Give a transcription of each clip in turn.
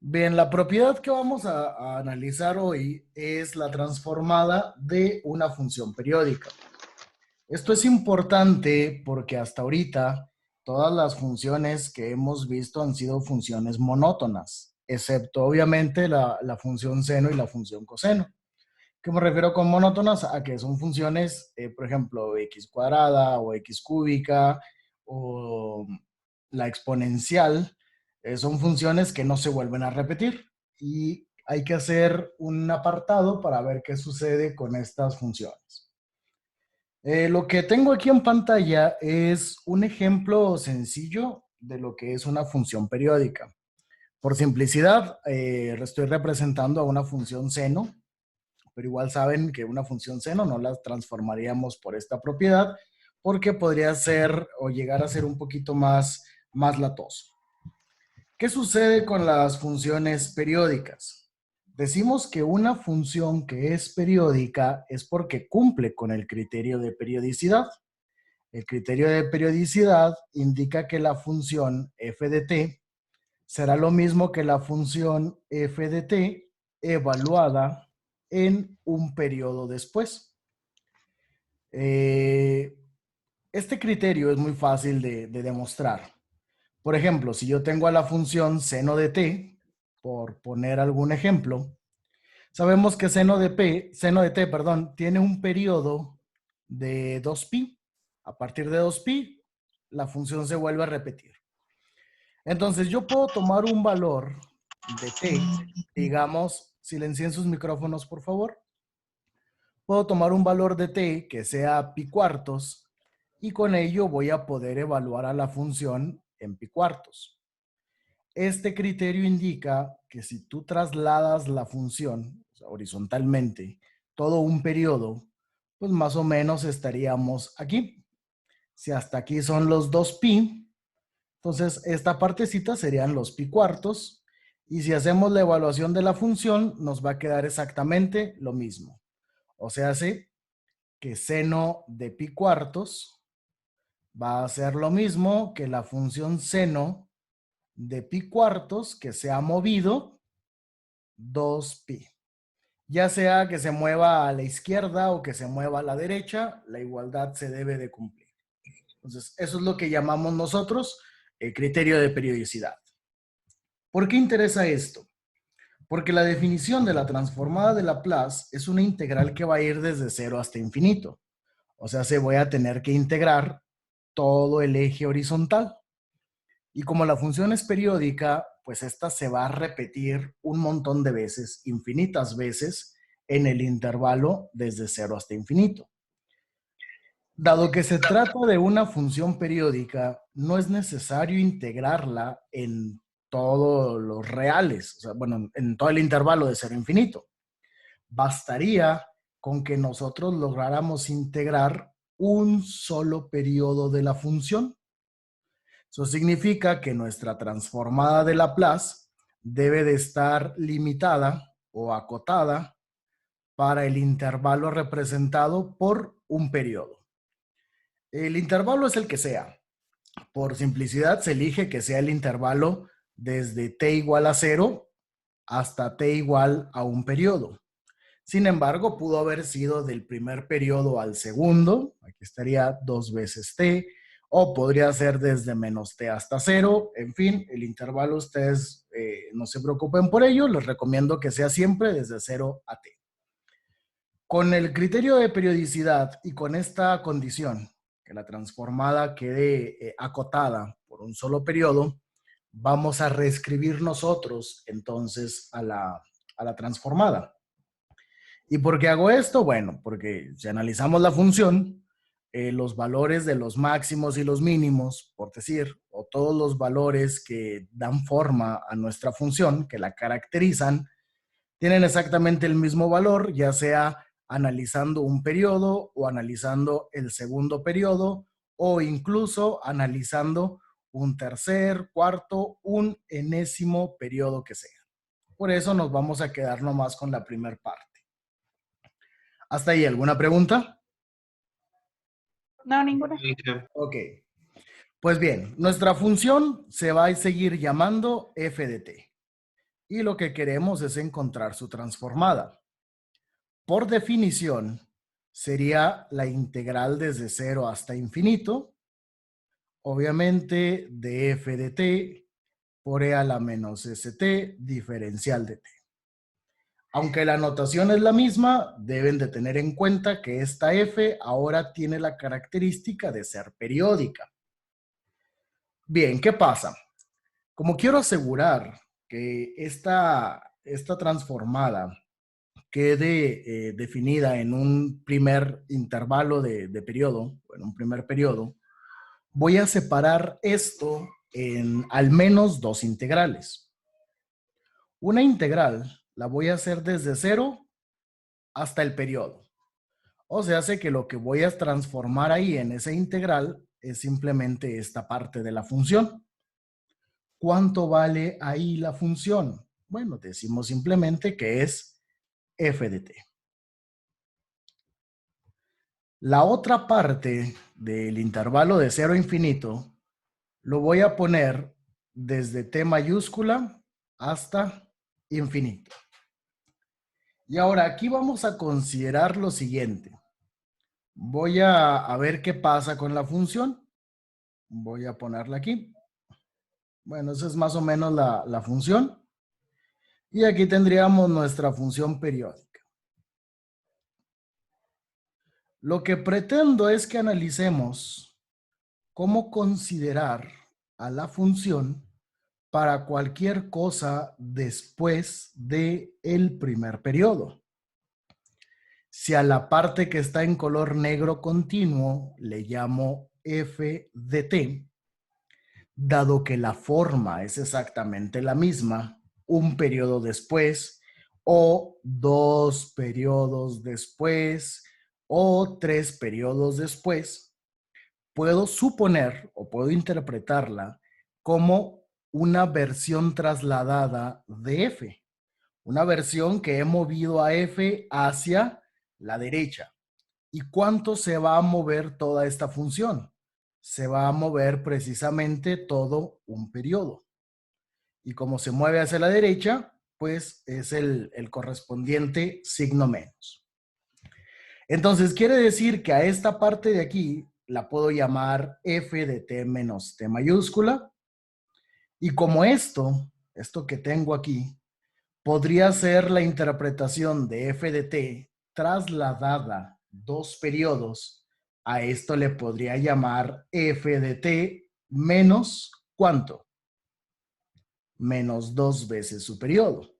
Bien, la propiedad que vamos a analizar hoy es la transformada de una función periódica. Esto es importante porque hasta ahorita todas las funciones que hemos visto han sido funciones monótonas, excepto obviamente la función seno y la función coseno. ¿Qué me refiero con monótonas? A que son funciones, por ejemplo, x cuadrada o x cúbica o la exponencial, son funciones que no se vuelven a repetir y hay que hacer un apartado para ver qué sucede con estas funciones. Lo que tengo aquí en pantalla es un ejemplo sencillo de lo que es una función periódica. Por simplicidad, estoy representando a una función seno, pero igual saben que una función seno no la transformaríamos por esta propiedad porque podría ser o llegar a ser un poquito más latoso. ¿Qué sucede con las funciones periódicas? Decimos que una función que es periódica es porque cumple con el criterio de periodicidad. El criterio de periodicidad indica que la función f de t será lo mismo que la función f de t evaluada en un periodo después. Eh, este criterio es muy fácil de demostrar. Por ejemplo, si yo tengo a la función seno de t, por poner algún ejemplo, sabemos que seno de t, perdón, tiene un periodo de 2pi. A partir de 2pi, la función se vuelve a repetir. Entonces, yo puedo tomar un valor de t, digamos, silencien sus micrófonos, por favor. Puedo tomar un valor de t que sea pi cuartos y con ello voy a poder evaluar a la función en pi cuartos. Este criterio indica que si tú trasladas la función, o sea, horizontalmente, todo un periodo, pues más o menos estaríamos aquí. Si hasta aquí son los 2pi, entonces esta partecita serían los pi cuartos. Y si hacemos la evaluación de la función, nos va a quedar exactamente lo mismo. O sea, sí, que seno de pi cuartos va a ser lo mismo que la función seno de pi cuartos que se ha movido 2pi. Ya sea que se mueva a la izquierda o que se mueva a la derecha, la igualdad se debe de cumplir. Entonces, eso es lo que llamamos nosotros el criterio de periodicidad. ¿Por qué interesa esto? Porque la definición de la transformada de Laplace es una integral que va a ir desde cero hasta infinito. O sea, se voy a tener que integrar todo el eje horizontal. Y como la función es periódica, pues esta se va a repetir un montón de veces, infinitas veces, en el intervalo desde cero hasta infinito. Dado que se trata de una función periódica, no es necesario integrarla en todos los reales, o sea, bueno, en todo el intervalo de cero a infinito. Bastaría con que nosotros lográramos integrar un solo periodo de la función. Eso significa que nuestra transformada de Laplace debe de estar limitada o acotada para el intervalo representado por un periodo. El intervalo es el que sea. Por simplicidad se elige que sea el intervalo desde t igual a 0 hasta t igual a un periodo. Sin embargo, pudo haber sido del primer periodo al segundo, aquí estaría 2 veces t, o podría ser desde menos t hasta 0. En fin, el intervalo ustedes no se preocupen por ello, les recomiendo que sea siempre desde 0 a t. Con el criterio de periodicidad y con esta condición, que la transformada quede acotada por un solo periodo, vamos a reescribir nosotros entonces a la transformada. ¿Y por qué hago esto? Bueno, porque si analizamos la función, los valores de los máximos y los mínimos, por decir, o todos los valores que dan forma a nuestra función, que la caracterizan, tienen exactamente el mismo valor, ya sea analizando un periodo o analizando el segundo periodo o incluso analizando un tercer, cuarto, un enésimo periodo que sea. Por eso nos vamos a quedar nomás con la primera parte. ¿Hasta ahí alguna pregunta? No, ninguna. Ok. Pues bien, nuestra función se va a seguir llamando f de t. y lo que queremos es encontrar su transformada. Por definición, sería la integral desde 0 hasta infinito, obviamente de f de t por e a la menos st diferencial de t. Aunque la notación es la misma, deben de tener en cuenta que esta f ahora tiene la característica de ser periódica. Bien, ¿qué pasa? Como quiero asegurar que esta transformada quede definida en un primer intervalo de periodo, en un primer periodo, voy a separar esto en al menos dos integrales. Una integral la voy a hacer desde 0 hasta el periodo. O sea, hace que lo que voy a transformar ahí en esa integral es simplemente esta parte de la función. ¿Cuánto vale ahí la función? Bueno, decimos simplemente que es f de t. La otra parte del intervalo de 0 a infinito lo voy a poner desde t mayúscula hasta infinito. Y ahora aquí vamos a considerar lo siguiente. Voy a ver qué pasa con la función. Voy a ponerla aquí. Bueno, esa es más o menos la función. Y aquí tendríamos nuestra función periódica. Lo que pretendo es que analicemos cómo considerar a la función para cualquier cosa después del primer periodo. Si a la parte que está en color negro continuo le llamo f de t, dado que la forma es exactamente la misma, un periodo después, o 2 periodos después, o 3 periodos después, puedo suponer o puedo interpretarla como una versión trasladada de f, una versión que he movido a f hacia la derecha. ¿Y cuánto se va a mover toda esta función? Se va a mover precisamente todo un periodo. Y como se mueve hacia la derecha, pues es el correspondiente signo menos. Entonces quiere decir que a esta parte de aquí la puedo llamar f de t menos t mayúscula. Y como esto que tengo aquí, podría ser la interpretación de f de t trasladada 2 periodos, a esto le podría llamar f de t menos ¿cuánto? Menos 2 veces su periodo.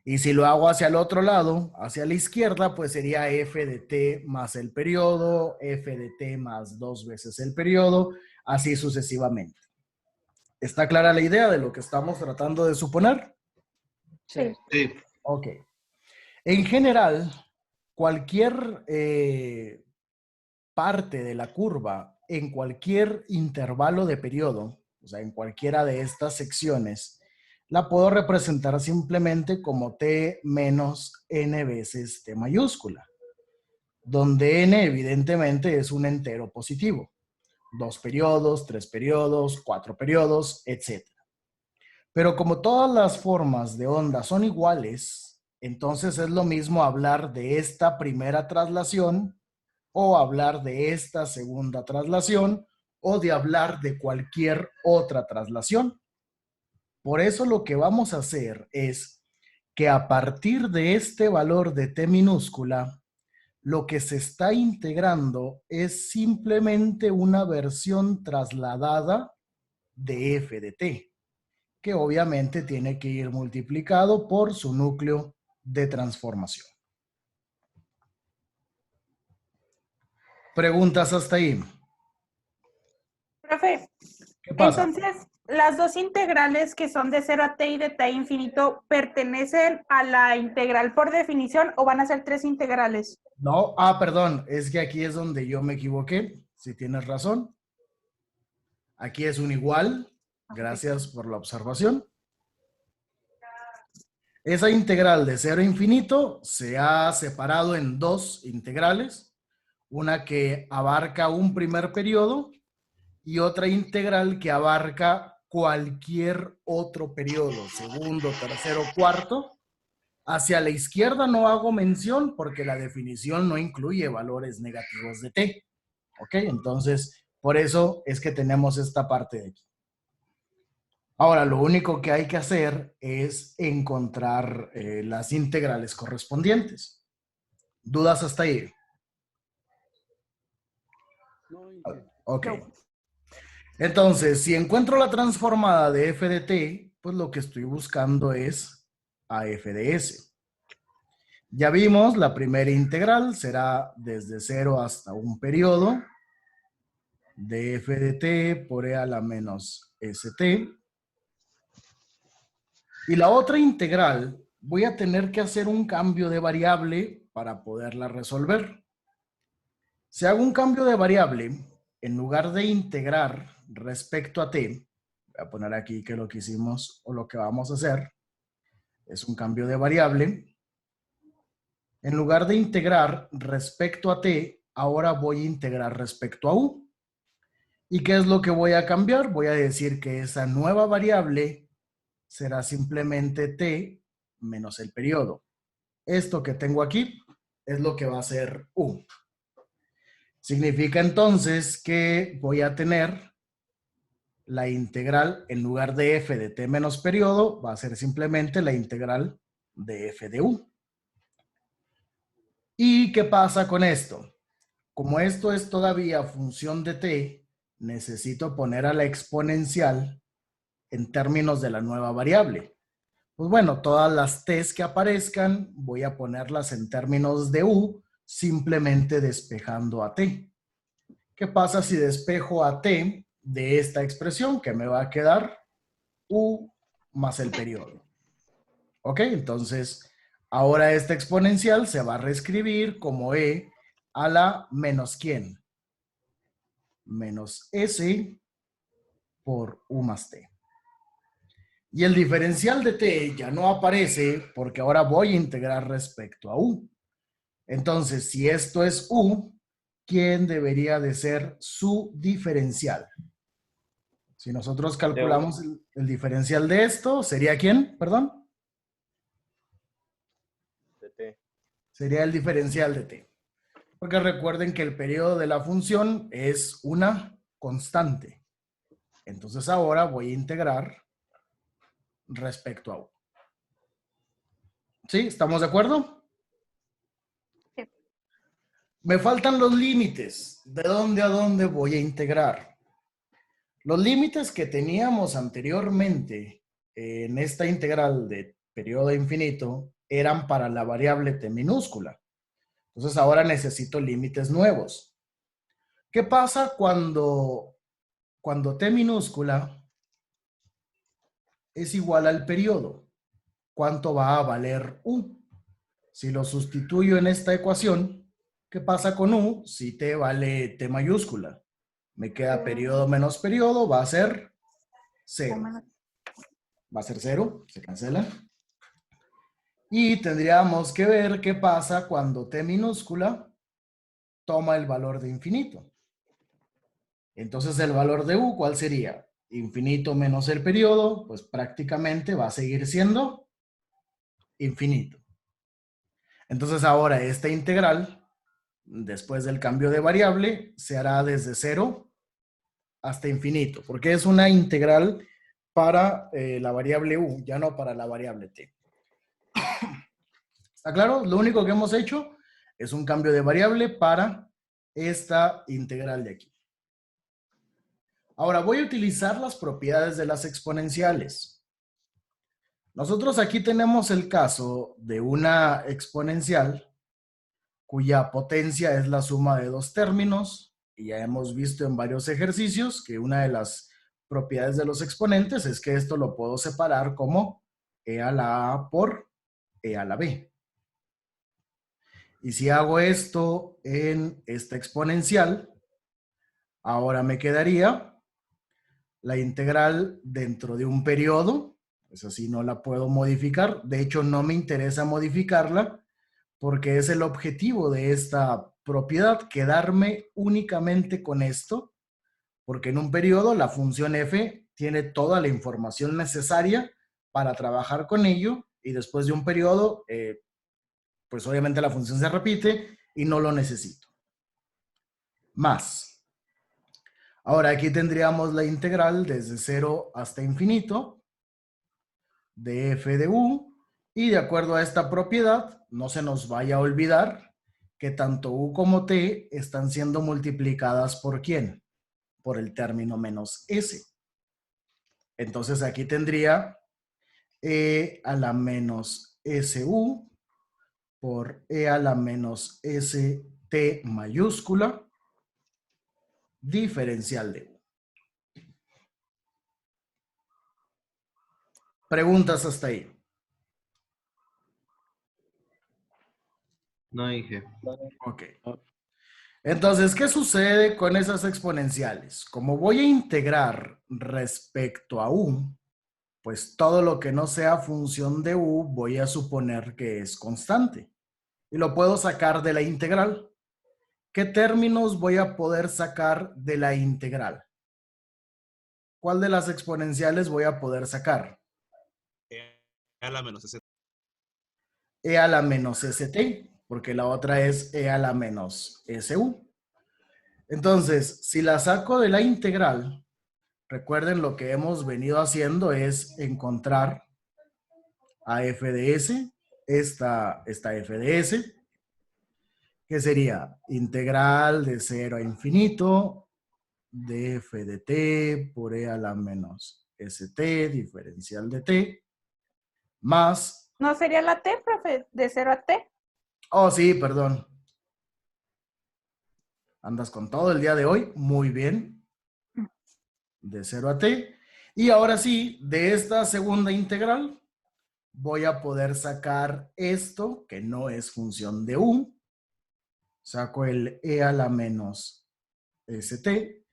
Y si lo hago hacia el otro lado, hacia la izquierda, pues sería f de t más el periodo, f de t más 2 veces el periodo, así sucesivamente. ¿Está clara la idea de lo que estamos tratando de suponer? Sí. Sí. Ok. En general, cualquier parte de la curva en cualquier intervalo de periodo, o sea, en cualquiera de estas secciones, la puedo representar simplemente como t menos n veces t mayúscula, donde n evidentemente es un entero positivo. 2 periodos, 3 periodos, 4 periodos, etc. Pero como todas las formas de onda son iguales, entonces es lo mismo hablar de esta primera traslación o hablar de esta segunda traslación o de hablar de cualquier otra traslación. Por eso lo que vamos a hacer es que a partir de este valor de t minúscula, lo que se está integrando es simplemente una versión trasladada de f de t, que obviamente tiene que ir multiplicado por su núcleo de transformación. ¿Preguntas hasta ahí? Profe, ¿Qué pasa? entonces, las dos integrales que son de 0 a t y de t a infinito, ¿pertenecen a la integral por definición o van a ser 3 integrales? No, perdón, es que aquí es donde yo me equivoqué, si tienes razón. Aquí es un igual, gracias por la observación. Esa integral de 0 a infinito se ha separado en dos integrales, una que abarca un primer periodo y otra integral que abarca cualquier otro periodo, segundo, tercero, cuarto. Hacia la izquierda no hago mención porque la definición no incluye valores negativos de t. ¿Ok? Entonces, por eso es que tenemos esta parte de aquí. Ahora, lo único que hay que hacer es encontrar las integrales correspondientes. ¿Dudas hasta ahí? Ok. Entonces, si encuentro la transformada de f de t, pues lo que estoy buscando es a f de s. Ya vimos, la primera integral será desde 0 hasta un periodo de f de t por e a la menos st. Y la otra integral, voy a tener que hacer un cambio de variable para poderla resolver. Si hago un cambio de variable, en lugar de integrar respecto a t, voy a poner aquí que lo que hicimos o lo que vamos a hacer es un cambio de variable. En lugar de integrar respecto a t, ahora voy a integrar respecto a u. ¿Y qué es lo que voy a cambiar? Voy a decir que esa nueva variable será simplemente t menos el periodo. Esto que tengo aquí es lo que va a ser u. Significa entonces que voy a tener la integral, en lugar de f de t menos periodo, va a ser simplemente la integral de f de u. ¿Y qué pasa con esto? Como esto es todavía función de t, necesito poner a la exponencial en términos de la nueva variable. Pues bueno, todas las t's que aparezcan voy a ponerlas en términos de u, simplemente despejando a t. ¿Qué pasa si despejo a t de esta expresión? Que me va a quedar u más el periodo. ¿Ok? Entonces, ahora esta exponencial se va a reescribir como e a la menos ¿quién? Menos s por u más t. Y el diferencial de t ya no aparece porque ahora voy a integrar respecto a u. Entonces, si esto es u, ¿quién debería de ser su diferencial? Si nosotros calculamos el diferencial de esto, ¿sería quién? Perdón. De t. Sería el diferencial de t. Porque recuerden que el periodo de la función es una constante. Entonces ahora voy a integrar respecto a u. ¿Sí? ¿Estamos de acuerdo? Sí. Me faltan los límites. ¿De dónde a dónde voy a integrar? Los límites que teníamos anteriormente en esta integral de periodo infinito eran para la variable t minúscula. Entonces ahora necesito límites nuevos. ¿Qué pasa cuando t minúscula es igual al periodo? ¿Cuánto va a valer u? Si lo sustituyo en esta ecuación, ¿qué pasa con u si t vale t mayúscula? Me queda periodo menos periodo, va a ser 0. Va a ser 0, se cancela. Y tendríamos que ver qué pasa cuando t minúscula toma el valor de infinito. Entonces el valor de u, ¿cuál sería? Infinito menos el periodo, pues prácticamente va a seguir siendo infinito. Entonces ahora esta integral, después del cambio de variable, se hará desde 0 hasta infinito, porque es una integral para la variable u, ya no para la variable t. ¿Está claro? Lo único que hemos hecho es un cambio de variable para esta integral de aquí. Ahora voy a utilizar las propiedades de las exponenciales. Nosotros aquí tenemos el caso de una exponencial cuya potencia es la suma de dos términos, y ya hemos visto en varios ejercicios que una de las propiedades de los exponentes es que esto lo puedo separar como e a la a por e a la b. Y si hago esto en esta exponencial, ahora me quedaría la integral dentro de un periodo, pues así no la puedo modificar. De hecho, no me interesa modificarla porque es el objetivo de esta propiedad, quedarme únicamente con esto, porque en un periodo la función f tiene toda la información necesaria para trabajar con ello y después de un periodo, pues obviamente la función se repite y no lo necesito. Más. Ahora aquí tendríamos la integral desde 0 hasta infinito de f de u, y de acuerdo a esta propiedad, no se nos vaya a olvidar que tanto u como t están siendo multiplicadas ¿por quién? Por el término menos s. Entonces aquí tendría e a la menos su por e a la menos st mayúscula diferencial de u. ¿Preguntas hasta ahí? No dije. Ok. Entonces, ¿qué sucede con esas exponenciales? Como voy a integrar respecto a u, pues todo lo que no sea función de u voy a suponer que es constante. Y lo puedo sacar de la integral. ¿Qué términos voy a poder sacar de la integral? ¿Cuál de las exponenciales voy a poder sacar? E a la menos st. E a la menos st, porque la otra es e a la menos su. Entonces, si la saco de la integral, recuerden lo que hemos venido haciendo es encontrar a f de s, esta f de s, que sería integral de 0 a infinito de f de t por e a la menos st, diferencial de t, más... ¿No sería la t, profe? ¿De 0 a t? Oh, sí, perdón. Andas con todo el día de hoy. Muy bien. De 0 a t. Y ahora sí, de esta segunda integral, voy a poder sacar esto, que no es función de u. Saco el e a la menos st.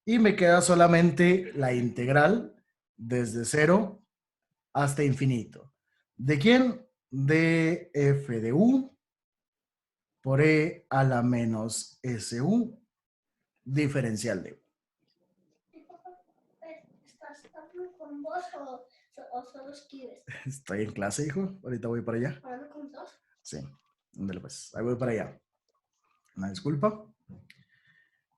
Y me queda solamente la integral desde 0 hasta infinito. ¿De quién? De f de u por e a la menos su diferencial de u. ¿Estás hablando con vos o solo escribes? Estoy en clase, hijo. Ahorita voy para allá. ¿Hablando con vos? Sí. Ándale pues. Ahí voy para allá. Una disculpa.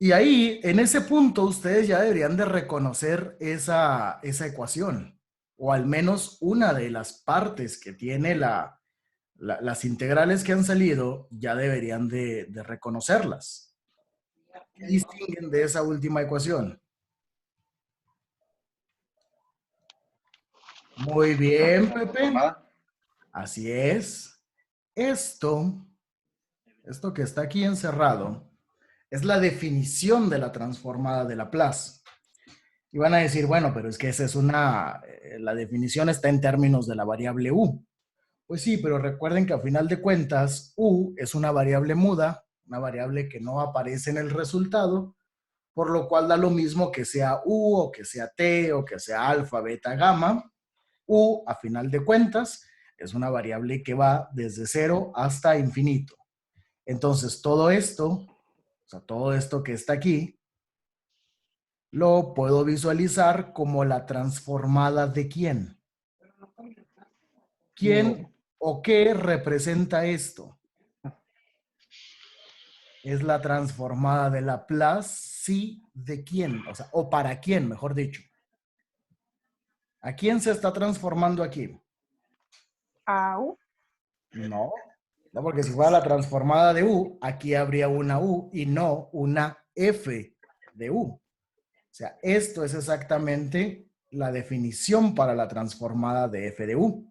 Y ahí, en ese punto, ustedes ya deberían de reconocer esa ecuación. O al menos una de las partes que tiene las integrales que han salido, ya deberían de reconocerlas. ¿Qué distinguen de esa última ecuación? Muy bien, Pepe. Así es. Esto que está aquí encerrado, es la definición de la transformada de Laplace. Y van a decir, bueno, pero es que esa es la definición está en términos de la variable u. Pues sí, pero recuerden que a final de cuentas, u es una variable muda, una variable que no aparece en el resultado, por lo cual da lo mismo que sea u o que sea t o que sea alfa, beta, gamma. U, a final de cuentas, es una variable que va desde 0 hasta infinito. Entonces, todo esto que está aquí, lo puedo visualizar como la transformada de quién. ¿Quién o qué representa esto? Es la transformada de Laplace, sí, ¿de quién? O sea, o para quién, mejor dicho. ¿A quién se está transformando aquí? A u. No, no, porque si fuera la transformada de u, aquí habría una u y no una f de u. O sea, esto es exactamente la definición para la transformada de f de u.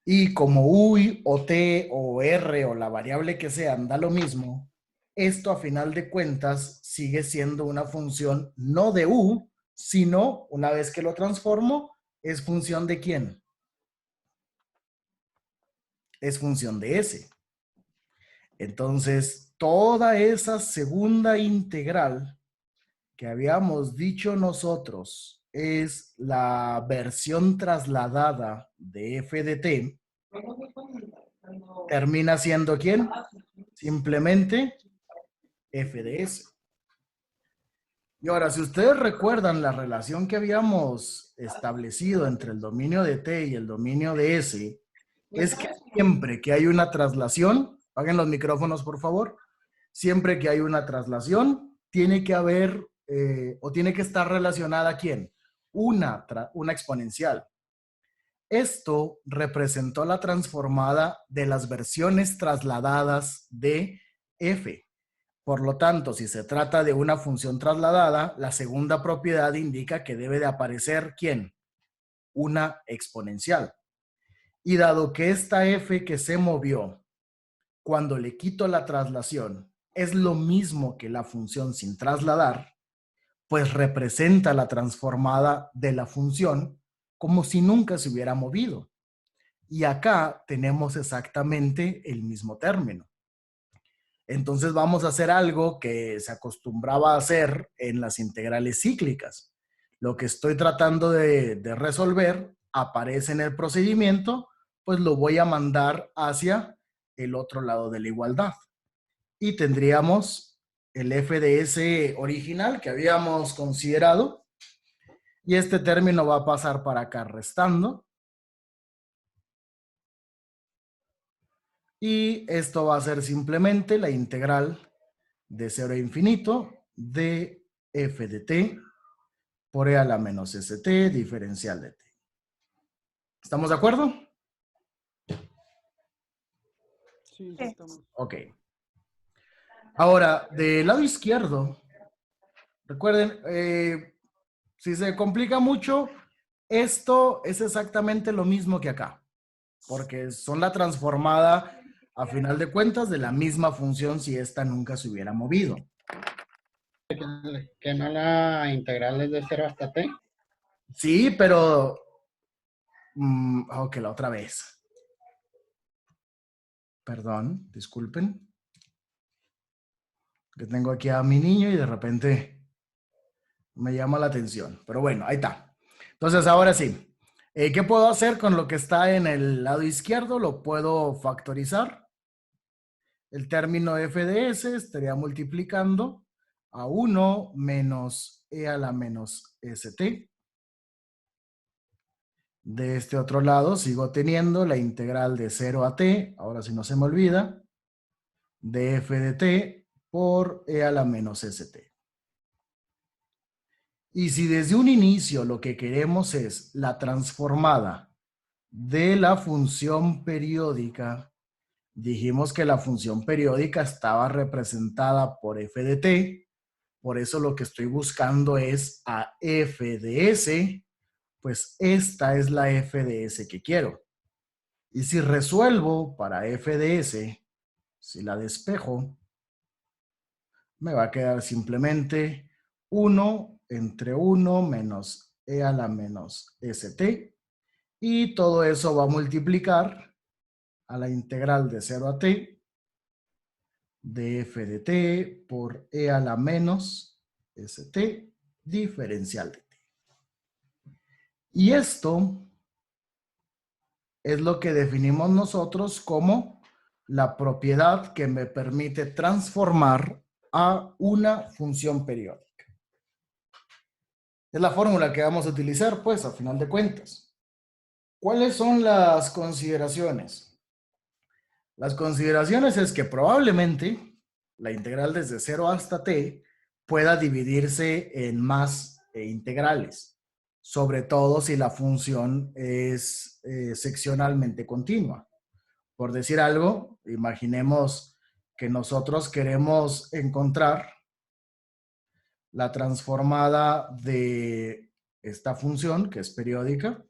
Y como u o t o r o la variable que sea da lo mismo, esto a final de cuentas sigue siendo una función no de u, sino una vez que lo transformo, es función de quién. Es función de s. Entonces, toda esa segunda integral que habíamos dicho nosotros es la versión trasladada de f de t, termina siendo ¿quién? Simplemente f de s. Y ahora, si ustedes recuerdan la relación que habíamos establecido entre el dominio de T y el dominio de S, es que siempre que hay una traslación, apaguen los micrófonos por favor, siempre que hay una traslación, tiene que haber o tiene que estar relacionada ¿quién? Una exponencial. Esto representó la transformada de las versiones trasladadas de f. Por lo tanto, si se trata de una función trasladada, la segunda propiedad indica que debe de aparecer ¿quién? Una exponencial. Y dado que esta f que se movió, cuando le quito la traslación, es lo mismo que la función sin trasladar, pues representa la transformada de la función como si nunca se hubiera movido. Y acá tenemos exactamente el mismo término. Entonces vamos a hacer algo que se acostumbraba a hacer en las integrales cíclicas. Lo que estoy tratando de resolver aparece en el procedimiento, pues lo voy a mandar hacia el otro lado de la igualdad. Y tendríamos el f de s original que habíamos considerado. Y este término va a pasar para acá restando. Y esto va a ser simplemente la integral de 0 a infinito de f de t por e a la menos st diferencial de t. ¿Estamos de acuerdo? Sí, Sí. estamos. Ok. Ahora, del lado izquierdo, recuerden, si se complica mucho, esto es exactamente lo mismo que acá, porque son la transformada, a final de cuentas, de la misma función si esta nunca se hubiera movido. Que no la integral es de 0 hasta t. Sí, pero... ok, la otra vez. Perdón, disculpen. Que tengo aquí a mi niño y de repente me llama la atención. Pero bueno, ahí está. Entonces, ahora sí. ¿Qué puedo hacer con lo que está en el lado izquierdo? Lo puedo factorizar. El término f de s estaría multiplicando a 1 menos e a la menos st. De este otro lado sigo teniendo la integral de 0 a t, ahora sí no se me olvida, de f de t por e a la menos st. Y si desde un inicio lo que queremos es la transformada de la función periódica, dijimos que la función periódica estaba representada por f de t, por eso lo que estoy buscando es a f de s, pues esta es la f de s que quiero. Y si resuelvo para f de s, si la despejo, me va a quedar simplemente 1 entre 1 menos e a la menos st. Y todo eso va a multiplicar a la integral de 0 a t de f de t por e a la menos st diferencial de t. Y esto es lo que definimos nosotros como la propiedad que me permite transformar a una función periódica. Es la fórmula que vamos a utilizar, pues, a final de cuentas. ¿Cuáles son las consideraciones? Las consideraciones es que probablemente la integral desde 0 hasta t pueda dividirse en más integrales, sobre todo si la función es seccionalmente continua. Por decir algo, imaginemos que nosotros queremos encontrar la transformada de esta función, que es periódica.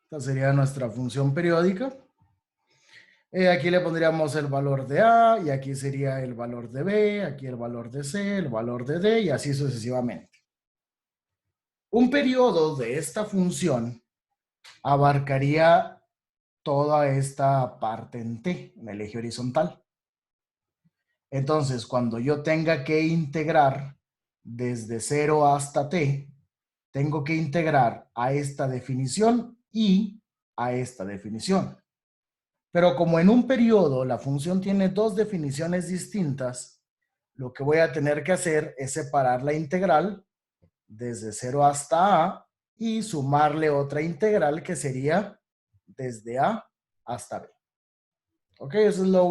Esta sería nuestra función periódica. Aquí le pondríamos el valor de A, y aquí sería el valor de B, aquí el valor de C, el valor de D, y así sucesivamente. Un periodo de esta función abarcaría toda esta parte en T, en el eje horizontal. Entonces, cuando yo tenga que integrar desde 0 hasta T, tengo que integrar a esta definición y a esta definición. Pero como en un periodo la función tiene dos definiciones distintas, lo que voy a tener que hacer es separar la integral desde 0 hasta a y sumarle otra integral que sería desde a hasta b. Ok, esa es la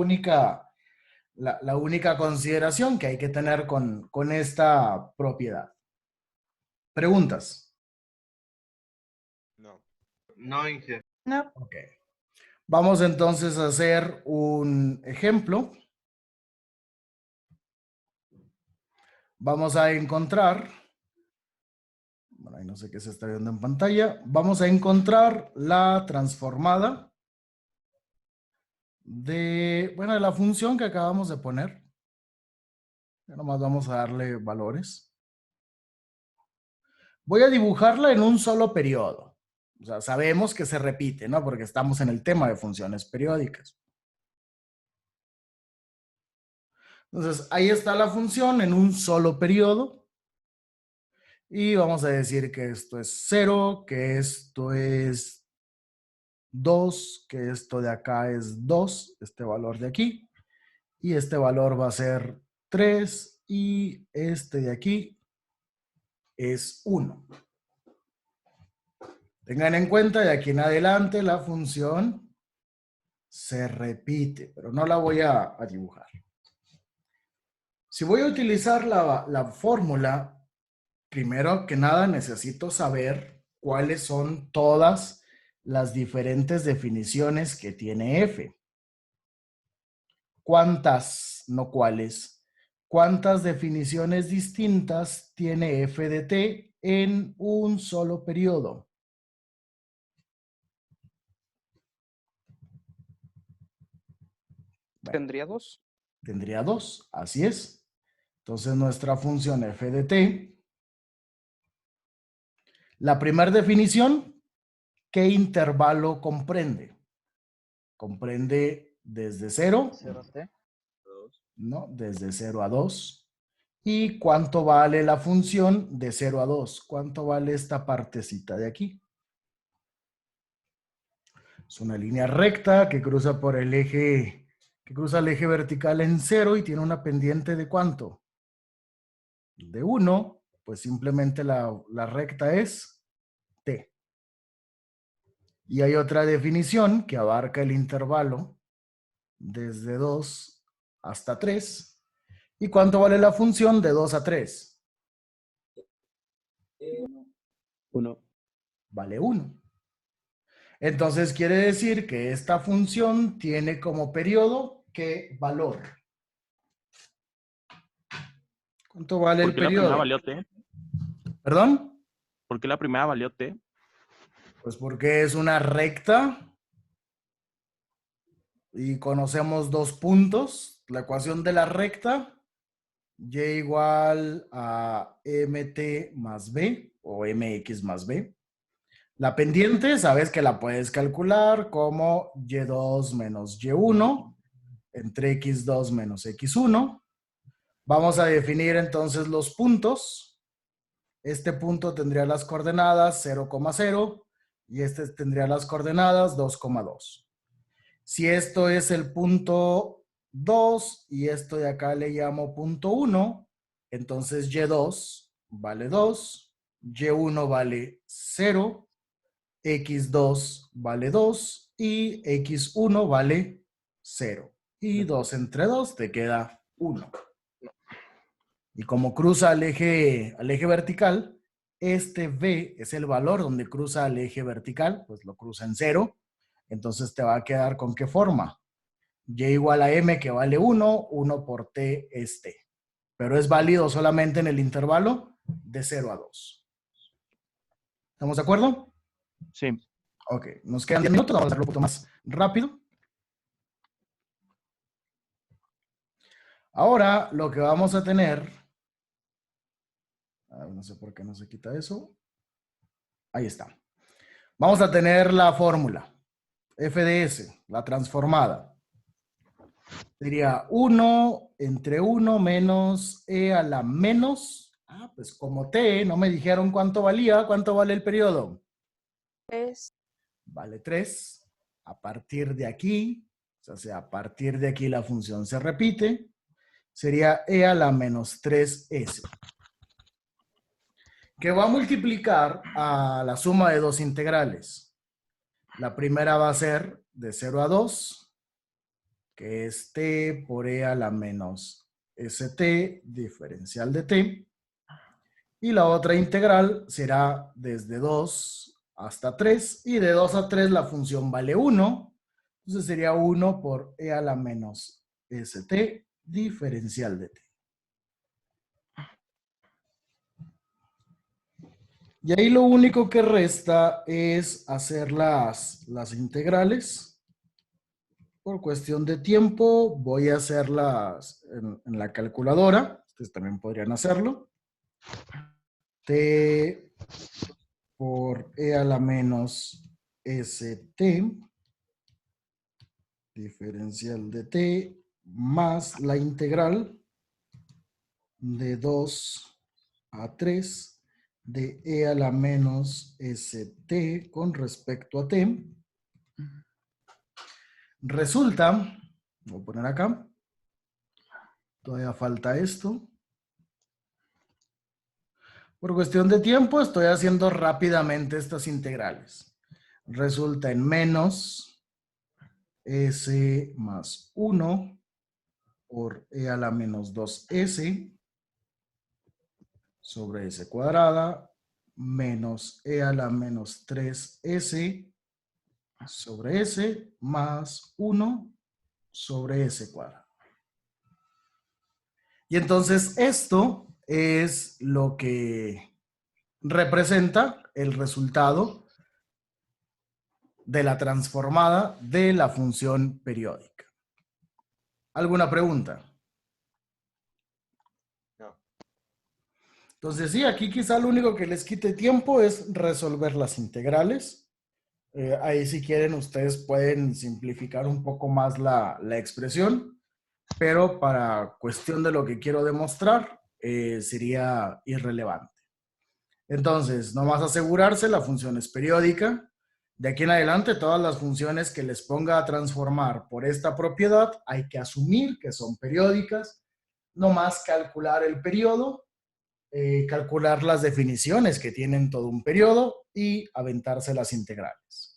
única consideración que hay que tener con esta propiedad. ¿Preguntas? No. No, Inge. No. Ok. Vamos entonces a hacer un ejemplo. Vamos a encontrar, bueno, ahí no sé qué se está viendo en pantalla, vamos a encontrar la transformada de, bueno, de la función que acabamos de poner. Ya nomás vamos a darle valores. Voy a dibujarla en un solo periodo. O sea, sabemos que se repite, ¿no? Porque estamos en el tema de funciones periódicas. Entonces, ahí está la función en un solo periodo. Y vamos a decir que esto es 0, que esto es 2, que esto de acá es 2, este valor de aquí. Y este valor va a ser 3 y este de aquí es 1. Tengan en cuenta, de aquí en adelante la función se repite, pero no la voy a dibujar. Si voy a utilizar la fórmula, primero que nada necesito saber cuáles son todas las diferentes definiciones que tiene f. ¿Cuántas, no cuáles? ¿Cuántas definiciones distintas tiene f de t en un solo periodo? ¿Tendría 2? Tendría 2, así es. Entonces nuestra función f de t, la primera definición, ¿qué intervalo comprende? Comprende desde 0, 0t. ¿no? Desde 0 a 2. ¿Y cuánto vale la función de 0 a 2? ¿Cuánto vale esta partecita de aquí? Es una línea recta que cruza por el eje, que cruza el eje vertical en 0 y tiene una pendiente de ¿cuánto? De 1, pues simplemente la recta es t. Y hay otra definición que abarca el intervalo desde 2 hasta 3. ¿Y cuánto vale la función de 2 a 3? 1. Vale 1. Entonces quiere decir que esta función tiene como periodo ¿qué valor? ¿Cuánto vale el ¿Por qué la primera periodo? valió t? ¿Perdón? ¿Por qué la primera valió t? Pues porque es una recta y conocemos dos puntos. La ecuación de la recta, y igual a mt más b o mx más b. La pendiente, sabes que la puedes calcular como y2 menos y1 entre x2 menos x1. Vamos a definir entonces los puntos. Este punto tendría las coordenadas 0,0 y este tendría las coordenadas 2,2. Si esto es el punto 2 y esto de acá le llamo punto 1, entonces y2 vale 2, y1 vale 0, x2 vale 2 y x1 vale 0. Y 2 entre 2 te queda 1. Y como cruza al eje vertical, este v es el valor donde cruza al eje vertical, pues lo cruza en 0. Entonces te va a quedar con qué forma. Y igual a m que vale 1, 1 por t es t. Pero es válido solamente en el intervalo de 0 a 2. ¿Estamos de acuerdo? Sí. Ok, nos quedan 10 minutos, vamos a hacerlo un poquito más rápido. Ahora lo que vamos a tener, no sé por qué no se quita eso. Ahí está. Vamos a tener la fórmula. F de S, la transformada. Sería 1 entre 1 menos e a la menos. Pues como t, no me dijeron cuánto valía. ¿Cuánto vale el periodo? 3. Vale 3. A partir de aquí, O sea, a partir de aquí la función se repite, sería e a la menos 3s, que va a multiplicar a la suma de dos integrales. La primera va a ser de 0 a 2, que es t por e a la menos st diferencial de t. Y la otra integral será desde 2 hasta 3, y de 2 a 3 la función vale 1. Entonces sería 1 por e a la menos st diferencial de t. Y ahí lo único que resta es hacer las integrales. Por cuestión de tiempo voy a hacerlas en la calculadora. Ustedes también podrían hacerlo. T por e a la menos st diferencial de t más la integral de 2 a 3 de e a la menos st con respecto a t. Resulta, voy a poner acá, todavía falta esto. Por cuestión de tiempo estoy haciendo rápidamente estas integrales. Resulta en menos s más 1 por e a la menos 2s sobre s cuadrada menos e a la menos 3s sobre s más 1 sobre s cuadrado. Y entonces esto es lo que representa el resultado de la transformada de la función periódica. ¿Alguna pregunta? No. Entonces sí, aquí quizá lo único que les quite tiempo es resolver las integrales. Ahí si quieren ustedes pueden simplificar un poco más la expresión, pero para cuestión de lo que quiero demostrar sería irrelevante. Entonces, nomás asegurarse, la función es periódica. De aquí en adelante, todas las funciones que les ponga a transformar por esta propiedad, hay que asumir que son periódicas. Nomás calcular el periodo, calcular las definiciones que tienen todo un periodo y aventarse las integrales.